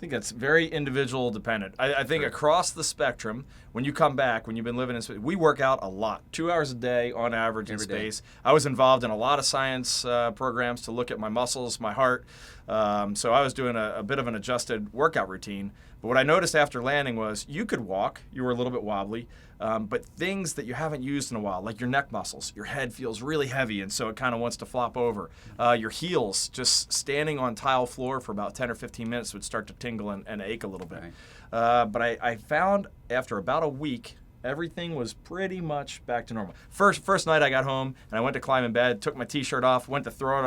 think that's very individual dependent. I think across the spectrum, when you come back, when you've been living in space, we work out a lot, 2 hours a day on average in space. I was involved in a lot of science programs to look at my muscles, my heart. So I was doing a bit of an adjusted workout routine. But what I noticed after landing was you could walk, you were a little bit wobbly, but things that you haven't used in a while, like your neck muscles, your head feels really heavy, and so it kind of wants to flop over. Your heels, just standing on tile floor for about 10 or 15 minutes would start to tingle and ache a little bit. Right. But I found after about a week, everything was pretty much back to normal. First night I got home and I went to climb in bed, took my T-shirt off, went to throw it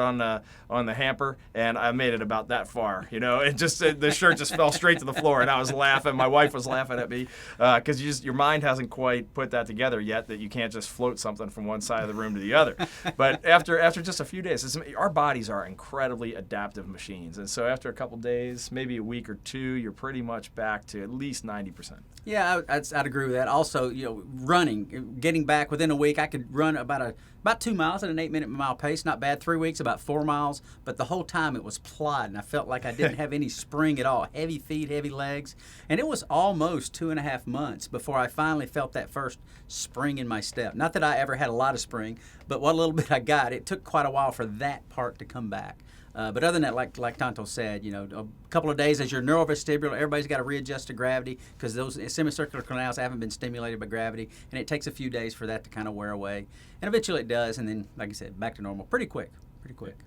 on the hamper, and I made it about that far. It just the shirt just fell straight to the floor, and I was laughing. My wife was laughing at me because your mind hasn't quite put that together yet that you can't just float something from one side of the room to the other. But after just a few days, our bodies are incredibly adaptive machines, and so after a couple days, maybe a week or two, you're pretty much back to at least 90%. Yeah, I'd agree with that. Also, running, getting back within a week, I could run about 2 miles at an 8-minute mile pace. Not bad. 3 weeks, about 4 miles. But the whole time it was plodding. I felt like I didn't have any spring at all. Heavy feet, heavy legs. And it was almost 2.5 months before I finally felt that first spring in my step. Not that I ever had a lot of spring, but what little bit I got, it took quite a while for that part to come back. But other than that, like Tonto said, a couple of days as your neurovestibular, everybody's got to readjust to gravity because those semicircular canals haven't been stimulated by gravity, and it takes a few days for that to kind of wear away. And eventually it does, and then, like I said, back to normal pretty quick.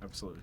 Absolutely.